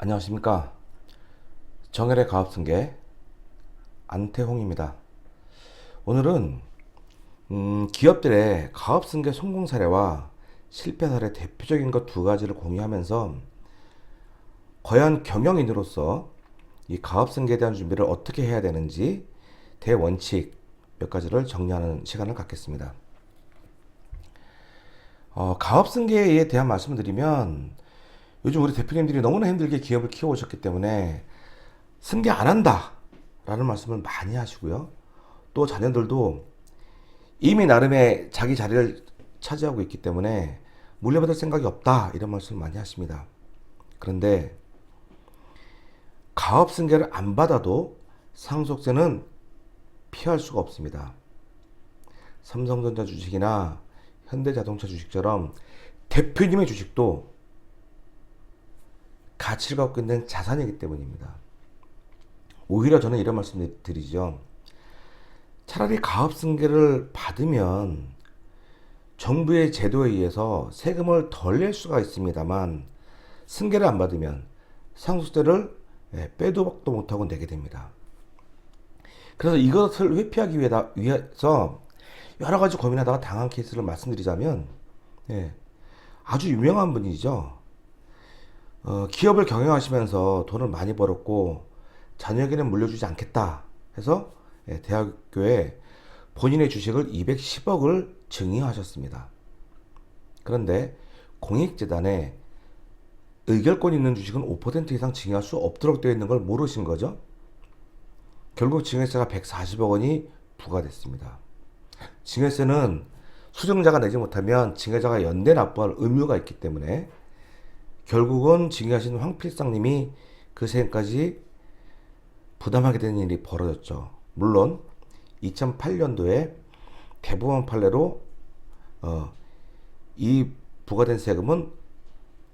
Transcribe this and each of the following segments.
안녕하십니까. 정열의 가업승계 안태홍입니다. 오늘은 기업들의 가업승계 성공 사례와 실패 사례 대표적인 것 두 가지를 공유하면서 과연 경영인으로서 이 가업승계에 대한 준비를 어떻게 해야 되는지 대원칙 몇 가지를 정리하는 시간을 갖겠습니다. 가업승계에 대한 말씀을 드리면 요즘 우리 대표님들이 너무나 힘들게 기업을 키워오셨기 때문에 승계 안 한다 라는 말씀을 많이 하시고요. 또 자녀들도 이미 나름의 자기 자리를 차지하고 있기 때문에 물려받을 생각이 없다 이런 말씀을 많이 하십니다. 그런데 가업 승계를 안 받아도 상속세는 피할 수가 없습니다. 삼성전자 주식이나 현대자동차 주식처럼 대표님의 주식도 가치를 갖고 있는 자산이기 때문입니다. 오히려 저는 이런 말씀을 드리죠. 차라리 가업승계를 받으면 정부의 제도에 의해서 세금을 덜 낼 수가 있습니다만 승계를 안 받으면 상속세를 빼도 박도 못하고 내게 됩니다. 그래서 이것을 회피하기 위해서 여러 가지 고민하다가 당한 케이스를 말씀드리자면 아주 유명한 분이죠. 기업을 경영하시면서 돈을 많이 벌었고 자녀에게는 물려주지 않겠다 해서 대학교에 본인의 주식을 210억을 증여하셨습니다. 그런데 공익재단에 의결권 있는 주식은 5% 이상 증여할 수 없도록 되어 있는 걸 모르신 거죠. 결국 증여세가 140억 원이 부과됐습니다. 증여세는 수증자가 내지 못하면 증여자가 연대 납부할 의무가 있기 때문에 결국은 증여하신 황필상님이 그 세금까지 부담하게 되는 일이 벌어졌죠. 물론 2008년도에 대법원 판례로 이 부과된 세금은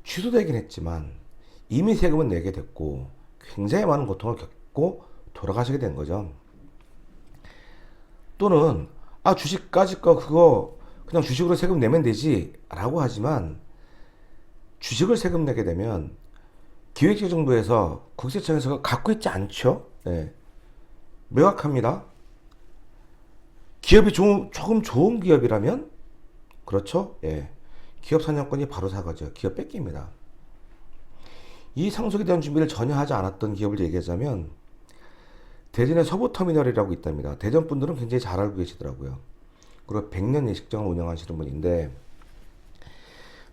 취소되긴 했지만 이미 세금은 내게 됐고 굉장히 많은 고통을 겪고 돌아가시게 된 거죠. 또는 주식까지 거 그거 그냥 주식으로 세금 내면 되지 라고 하지만 주식을 세금 내게 되면 기획재정부에서 국세청에서 갖고 있지 않죠. 매각합니다. 기업이 조금 좋은 기업이라면 그렇죠. 기업 사냥권이 바로 사과죠. 기업 뺏깁니다. 이 상속에 대한 준비를 전혀 하지 않았던 기업을 얘기하자면 대전의 서부터미널이라고 있답니다. 대전 분들은 굉장히 잘 알고 계시더라고요. 그리고 100년 예식장을 운영하시는 분인데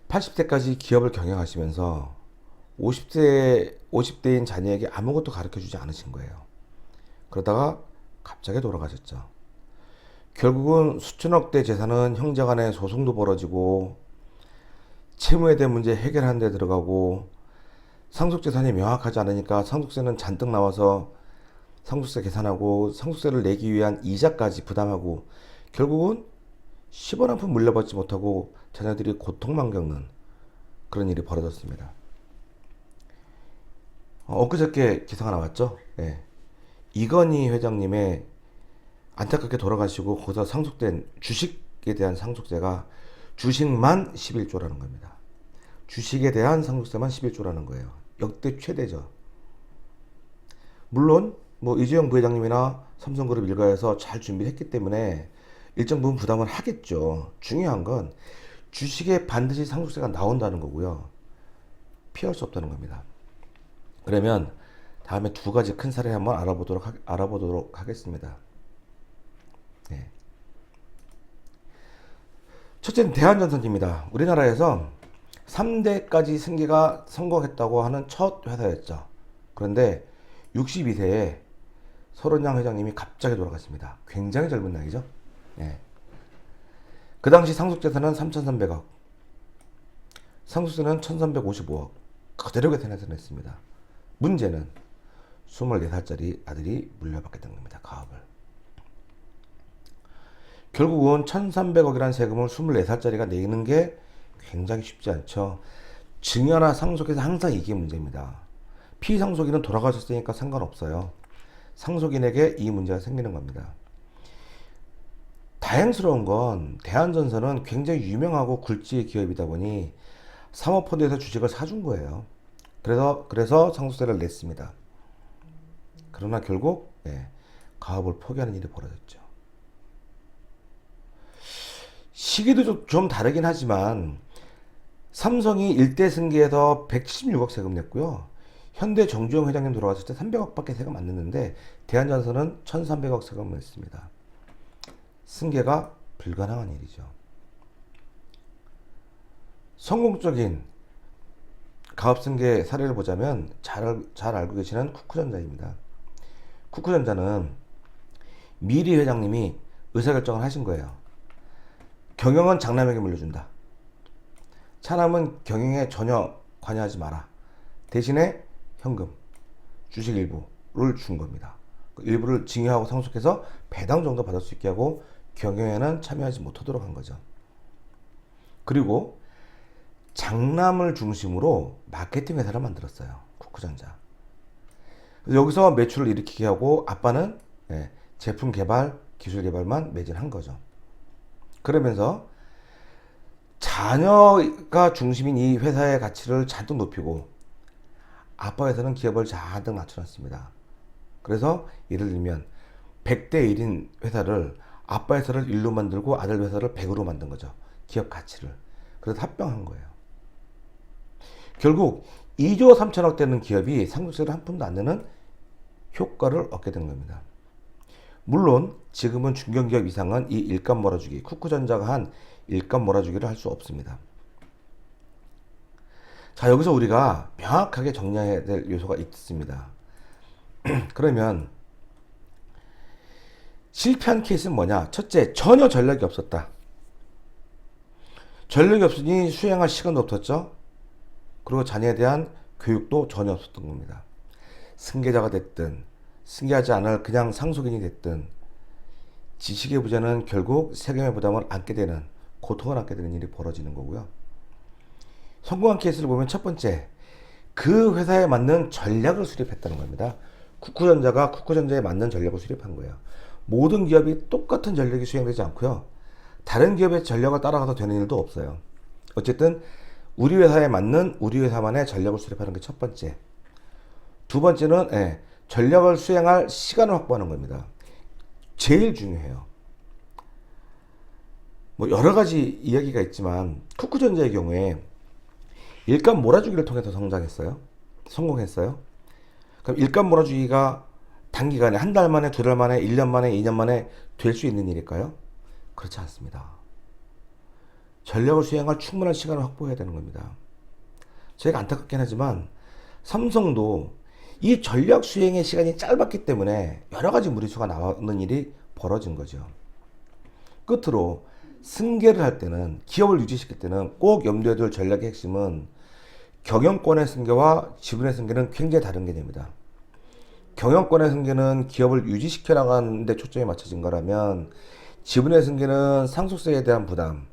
80대까지 기업을 경영하시면서 50대인 자녀에게 아무것도 가르쳐주지 않으신 거예요. 그러다가 갑자기 돌아가셨죠. 결국은 수천억대 재산은 형제간의 소송도 벌어지고 채무에 대한 문제 해결하는 데 들어가고 상속재산이 명확하지 않으니까 상속세는 잔뜩 나와서 상속세 계산하고 상속세를 내기 위한 이자까지 부담하고 결국은 10원 한 푼 물려받지 못하고 자녀들이 고통만 겪는 그런 일이 벌어졌습니다. 엊그저께 기사가 나왔죠. 이건희 회장님의 안타깝게 돌아가시고 거기서 상속된 주식에 대한 상속세가 주식만 11조라는 겁니다. 주식에 대한 상속세만 11조라는 거예요. 역대 최대죠. 물론 이재용 부회장님이나 삼성그룹 일가에서 잘 준비했기 때문에 일정 부분 부담을 하겠죠. 중요한 건 주식에 반드시 상속세가 나온다는 거고요. 피할 수 없다는 겁니다. 그러면 다음에 두 가지 큰 사례 한번 알아보도록 하겠습니다. 첫째는 대한전선입니다. 우리나라에서 3대까지 승계가 성공했다고 하는 첫 회사였죠. 그런데 62세에 서른양 회장님이 갑자기 돌아갔습니다. 굉장히 젊은 나이죠. 그 당시 상속재산은 3,300억, 상속세는 1,355억 그대로 계산했습니다. 문제는 24살짜리 아들이 물려받게 된 겁니다. 가업을. 결국은 1,300억이라는 세금을 24살짜리가 내는 게 굉장히 쉽지 않죠. 증여나 상속에서 항상 이게 문제입니다. 피상속인은 돌아가셨으니까 상관없어요. 상속인에게 이 문제가 생기는 겁니다. 다행스러운 건 대한전선은 굉장히 유명하고 굴지의 기업이다 보니 사모펀드에서 주식을 사준 거예요. 그래서 상속세를 냈습니다. 그러나 결국 가업을 포기하는 일이 벌어졌죠. 시기도 좀 다르긴 하지만 삼성이 일대 승계에서 176억 세금 냈고요. 현대 정주영 회장님 돌아갔을 때 300억밖에 세금 안 냈는데 대한전선은 1,300억 세금을 냈습니다. 승계가 불가능한 일이죠. 성공적인 가업승계 사례를 보자면 잘 알고 계시는 쿠쿠전자입니다. 쿠쿠전자는 미리 회장님이 의사결정을 하신 거예요. 경영은 장남에게 물려준다. 차남은 경영에 전혀 관여하지 마라. 대신에 현금, 주식 일부를 준 겁니다. 일부를 증여하고 상속해서 배당 정도 받을 수 있게 하고 경영에는 참여하지 못하도록 한 거죠. 그리고 장남을 중심으로 마케팅 회사를 만들었어요. 쿠쿠전자. 여기서 매출을 일으키게 하고 아빠는 제품 개발, 기술 개발만 매진한 거죠. 그러면서 자녀가 중심인 이 회사의 가치를 잔뜩 높이고 아빠 회사는 기업을 잔뜩 낮춰놨습니다. 그래서 예를 들면 100대 1인 회사를 아빠 회사를 1로 만들고 아들 회사를 100으로 만든 거죠. 기업 가치를. 그래서 합병한 거예요. 결국 2조 3천억 되는 기업이 상속세를 한 푼도 안 내는 효과를 얻게 된 겁니다. 물론 지금은 중견기업 이상은 이 일감 몰아주기, 쿠쿠전자가 한 일감 몰아주기를 할 수 없습니다. 자, 여기서 우리가 명확하게 정리해야 될 요소가 있습니다. 그러면 실패한 케이스는 뭐냐? 첫째, 전혀 전략이 없었다. 전략이 없으니 수행할 시간도 없었죠. 그리고 자녀에 대한 교육도 전혀 없었던 겁니다. 승계자가 됐든 승계하지 않을 그냥 상속인이 됐든 지식의 부자는 결국 세금의 부담을 안게 되는, 고통을 안게 되는 일이 벌어지는 거고요. 성공한 케이스를 보면 첫 번째, 그 회사에 맞는 전략을 수립했다는 겁니다. 쿠쿠전자가 쿠쿠전자에 맞는 전략을 수립한 거예요. 모든 기업이 똑같은 전략이 수행되지 않고요. 다른 기업의 전략을 따라가서 되는 일도 없어요. 어쨌든 우리 회사에 맞는 우리 회사만의 전략을 수립하는 게 첫 번째. 두 번째는 전략을 수행할 시간을 확보하는 겁니다. 제일 중요해요. 뭐 여러 가지 이야기가 있지만 쿠쿠전자의 경우에 일감 몰아주기를 통해서 성공했어요. 그럼 일감 몰아주기가 단기간에 한 달 만에, 두 달 만에, 1년 만에, 2년 만에 될 수 있는 일일까요? 그렇지 않습니다. 전략을 수행할 충분한 시간을 확보해야 되는 겁니다. 제가 안타깝긴 하지만 삼성도 이 전략 수행의 시간이 짧았기 때문에 여러 가지 무리수가 나오는 일이 벌어진 거죠. 끝으로 승계를 할 때는, 기업을 유지시킬 때는 꼭 염두에 둘 전략의 핵심은 경영권의 승계와 지분의 승계는 굉장히 다른 개념이다. 경영권의 승계는 기업을 유지시켜 나가는 데 초점이 맞춰진 거라면 지분의 승계는 상속세에 대한 부담,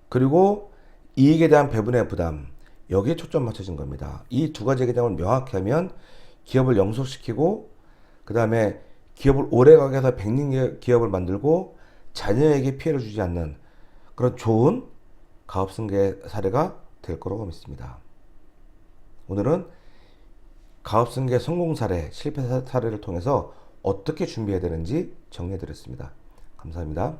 그리고 이익에 대한 배분의 부담, 여기에 초점 맞춰진 겁니다. 이 두 가지 개념을 명확히 하면 기업을 영속시키고 그 다음에 기업을 오래가게 해서 백년 기업을 만들고 자녀에게 피해를 주지 않는 그런 좋은 가업승계 사례가 될 거라고 믿습니다. 오늘은 가업승계 성공 사례, 실패 사례를 통해서 어떻게 준비해야 되는지 정리해 드렸습니다. 감사합니다.